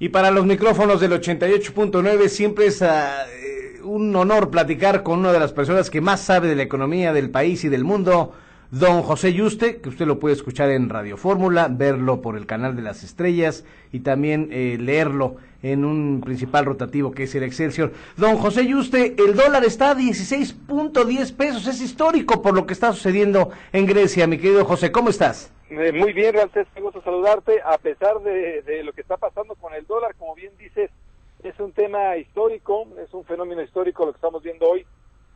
Y para los micrófonos del 88.9 siempre es un honor platicar con una de las personas que más sabe de la economía del país y del mundo, don José Yuste, que usted lo puede escuchar en Radio Fórmula, verlo por el canal de las estrellas y también leerlo en un principal rotativo que es el Excelsior. Don José Yuste, el dólar está a 16.10 pesos, es histórico por lo que está sucediendo en Grecia. Mi querido José, ¿cómo estás? Muy bien, Ramsés, me gusta saludarte. A pesar de lo que está pasando con el dólar, como bien dices, es un tema histórico, es un fenómeno histórico lo que estamos viendo hoy.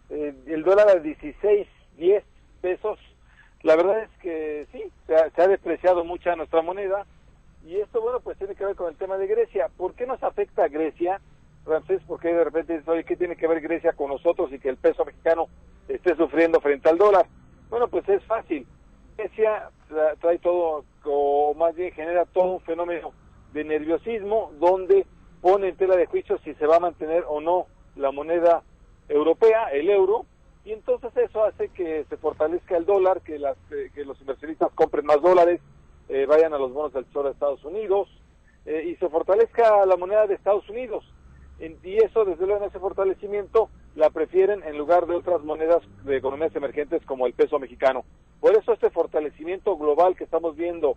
El dólar a 16.10 pesos, la verdad es que sí, se ha depreciado mucha nuestra moneda, y esto, bueno, pues tiene que ver con el tema de Grecia. ¿Por qué nos afecta a Grecia, Ramsés? Porque de repente dices, oye, ¿qué tiene que ver Grecia con nosotros y que el peso mexicano esté sufriendo frente al dólar? Bueno, pues es fácil. Grecia trae todo, o más bien genera todo un fenómeno de nerviosismo, donde pone en tela de juicio si se va a mantener o no la moneda europea, el euro, y entonces eso hace que se fortalezca el dólar, que los inversionistas compren más dólares, vayan a los bonos del Tesoro de Estados Unidos, y se fortalezca la moneda de Estados Unidos. Y eso, desde luego, en ese fortalecimiento la prefieren en lugar de otras monedas de economías emergentes como el peso mexicano. Por eso este fortalecimiento global que estamos viendo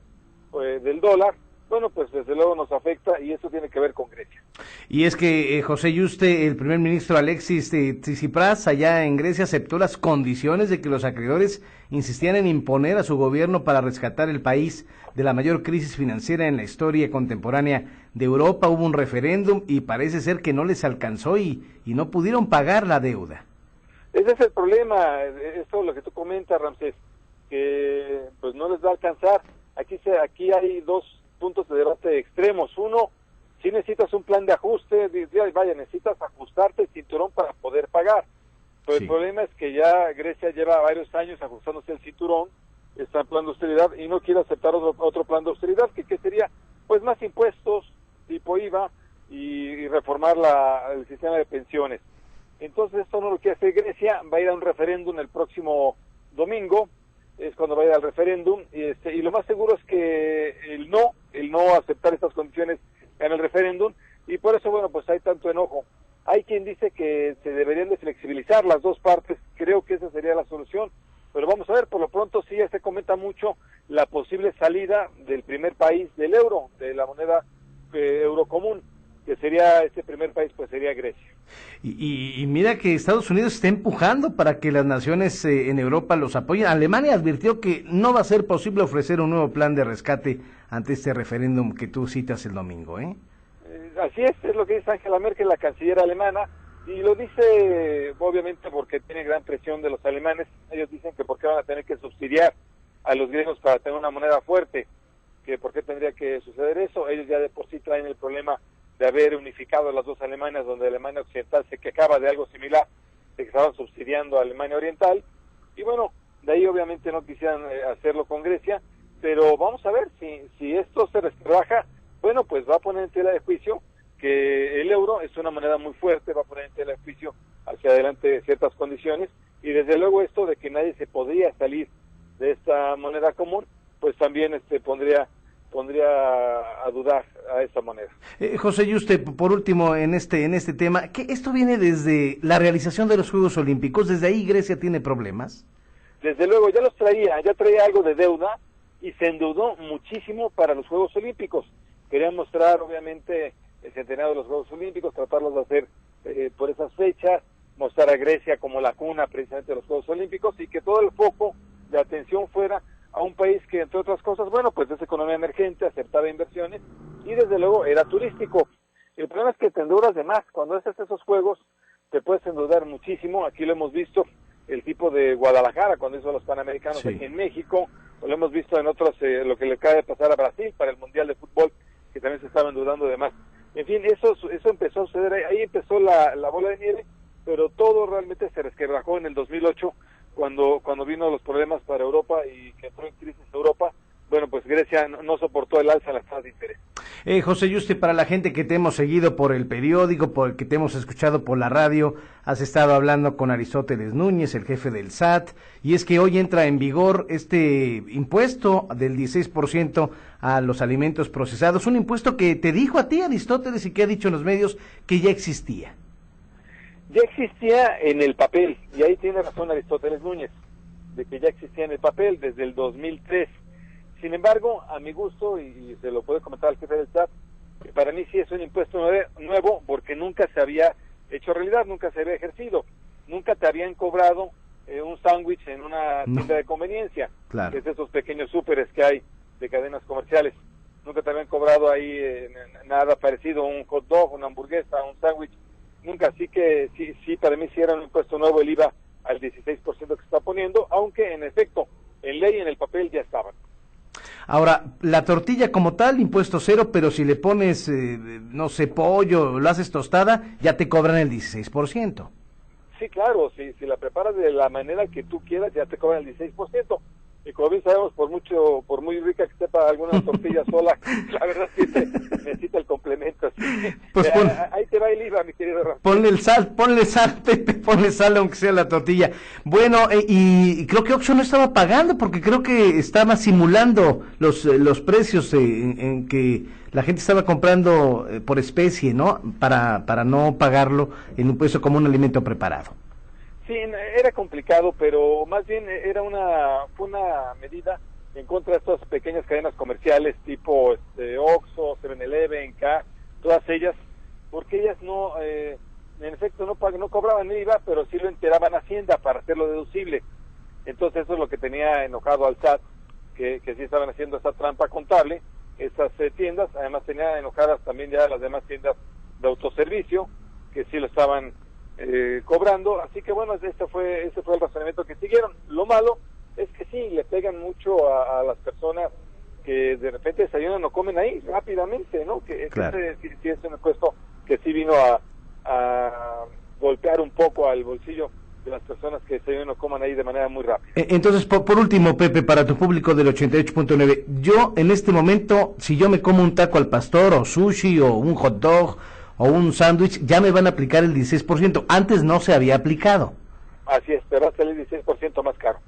del dólar, bueno, pues desde luego nos afecta, y eso tiene que ver con Grecia. Y es que José Yuste, el primer ministro Alexis Tsipras, allá en Grecia, aceptó las condiciones de que los acreedores insistían en imponer a su gobierno para rescatar el país de la mayor crisis financiera en la historia contemporánea de Europa. Hubo un referéndum y parece ser que no les alcanzó y no pudieron pagar la deuda. Ese es el problema, esto es lo que tú comentas, Ramsés, que pues no les va a alcanzar. Aquí hay dos puntos de debate extremos. Uno, si necesitas un plan de ajuste, vaya, necesitas ajustarte el cinturón para poder pagar. Pero sí, el problema es que ya Grecia lleva varios años ajustándose el cinturón, está en plan de austeridad y no quiere aceptar otro plan de austeridad, que sería pues más impuestos tipo IVA y reformar el sistema de pensiones. Entonces esto no lo quiere hacer Grecia, va a ir a un referéndum el próximo domingo, es cuando va a ir al referéndum, y lo más seguro es que el no aceptar estas condiciones en el referéndum, y por eso, bueno, pues hay tanto enojo. Hay quien dice que se deberían de flexibilizar las dos partes, creo que esa sería la solución, pero vamos a ver. Por lo pronto sí ya se comenta mucho la posible salida del primer país del euro, de la moneda euro común, que sería este primer país, pues sería Grecia. Y mira que Estados Unidos está empujando para que las naciones en Europa los apoyen. Alemania advirtió que no va a ser posible ofrecer un nuevo plan de rescate ante este referéndum que tú citas el domingo, Así es lo que dice Angela Merkel, la canciller alemana, y lo dice obviamente porque tiene gran presión de los alemanes. Ellos dicen que por qué van a tener que subsidiar a los griegos para tener una moneda fuerte, que por qué tendría que suceder eso. Ellos ya de por sí traen el problema de haber unificado las dos Alemanias, donde Alemania Occidental se quejaba de algo similar, de que estaban subsidiando a Alemania Oriental, y bueno, de ahí obviamente no quisieran hacerlo con Grecia, pero vamos a ver si esto se resquebraja. Bueno, pues va a poner en tela de juicio que el euro es una moneda muy fuerte, va a poner en tela de juicio hacia adelante ciertas condiciones, y desde luego esto de que nadie se podría salir de esta moneda común, pues también pondría a dudar a esa moneda. José Yuste, por último en este tema, que esto viene desde la realización de los Juegos Olímpicos, ¿desde ahí Grecia tiene problemas? Desde luego, ya traía algo de deuda, y se endeudó muchísimo para los Juegos Olímpicos. Querían mostrar obviamente el centenario de los Juegos Olímpicos, tratarlos de hacer por esas fechas, mostrar a Grecia como la cuna precisamente de los Juegos Olímpicos, y que todo el foco de atención fuera a un país que, entre otras cosas, bueno, pues es economía emergente, aceptaba inversiones, y desde luego era turístico. El problema es que te endeudas de más. Cuando haces esos juegos, te puedes endeudar muchísimo. Aquí lo hemos visto, el tipo de Guadalajara, cuando hizo los Panamericanos, sí, aquí en México, o lo hemos visto en otros, lo que le acaba de pasar a Brasil para el Mundial de Fútbol, que también se estaban endeudando de más. En fin, eso empezó a suceder, ahí empezó la bola de nieve, pero todo realmente se resquebrajó en el 2008, cuando vino los problemas para Europa y que entró en crisis Europa, bueno, pues Grecia no soportó el alza de las tasas de interés. José Yuste, para la gente que te hemos seguido por el periódico, por el que te hemos escuchado por la radio, has estado hablando con Aristóteles Núñez, el jefe del SAT, y es que hoy entra en vigor este impuesto del 16% a los alimentos procesados, un impuesto que te dijo a ti, Aristóteles, y que ha dicho en los medios que ya existía. Ya existía en el papel, y ahí tiene razón Aristóteles Núñez, de que ya existía en el papel desde el 2003. Sin embargo, a mi gusto, y se lo puede comentar al jefe del SAT, que para mí sí es un impuesto nuevo porque nunca se había hecho realidad, nunca se había ejercido, nunca te habían cobrado un sándwich en una tienda de conveniencia, claro, que es esos pequeños súperes que hay de cadenas comerciales. Nunca te habían cobrado ahí nada parecido, un hot dog, una hamburguesa, un sándwich, nunca. Así que sí, para mí sí era un impuesto nuevo el IVA al 16% que se está poniendo, aunque en efecto, en ley, en el papel ya estaban. Ahora, la tortilla como tal, impuesto cero, pero si le pones, no sé, pollo, lo haces tostada, ya te cobran el 16%. Sí, claro, si la preparas de la manera que tú quieras, ya te cobran el 16%. Y como bien sabemos, por muy rica que sepa alguna tortilla sola, la verdad es que necesita el complemento. Así. Pues ahí te va el IVA, mi querido Rafael. Ponle sal, Pepe, ponle sal aunque sea la tortilla. Bueno, y creo que Oxxo no estaba pagando, porque creo que estaba simulando los precios en que la gente estaba comprando por especie, ¿no? Para no pagarlo en un impuesto como un alimento preparado. Sí, era complicado, pero más bien fue una medida en contra de estas pequeñas cadenas comerciales tipo Oxxo, 7-Eleven, K, todas ellas, porque ellas en efecto no cobraban el IVA, pero sí lo enteraban a Hacienda para hacerlo deducible. Entonces eso es lo que tenía enojado al SAT, que sí estaban haciendo esa trampa contable, esas tiendas. Además tenían enojadas también ya las demás tiendas de autoservicio, que sí lo estaban cobrando. Así que bueno, ese fue el razonamiento que siguieron. Lo malo es que sí, le pegan mucho a las personas que de repente desayunan o comen ahí rápidamente, ¿no? Que claro, sí es un impuesto que sí vino a golpear un poco al bolsillo de las personas que desayunan o coman ahí de manera muy rápida. Entonces, por último, Pepe, para tu público del 88.9, yo en este momento, si yo me como un taco al pastor o sushi o un hot dog o un sándwich, ya me van a aplicar el 16%. Antes no se había aplicado. Así es, pero va a salir 16% más caro.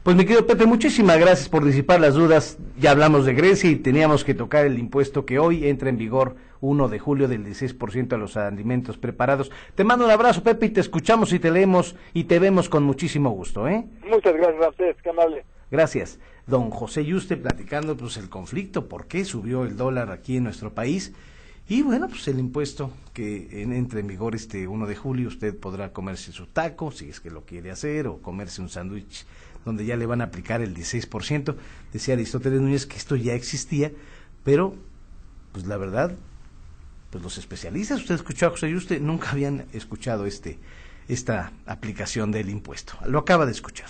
Pues mi querido Pepe, muchísimas gracias por disipar las dudas. Ya hablamos de Grecia y teníamos que tocar el impuesto que hoy entra en vigor 1 de julio del 16% a los alimentos preparados. Te mando un abrazo, Pepe, y te escuchamos y te leemos y te vemos con muchísimo gusto, ¿eh? Muchas gracias a ustedes, qué amable. Gracias. Don José Yuste platicando pues el conflicto, por qué subió el dólar aquí en nuestro país. Y bueno, pues el impuesto que entra en vigor este 1 de julio, usted podrá comerse su taco, si es que lo quiere hacer, o comerse un sándwich donde ya le van a aplicar el 16%. Decía Aristóteles Núñez que esto ya existía, pero pues la verdad, pues los especialistas, usted escuchó a José Yuste, nunca habían escuchado esta aplicación del impuesto. Lo acaba de escuchar.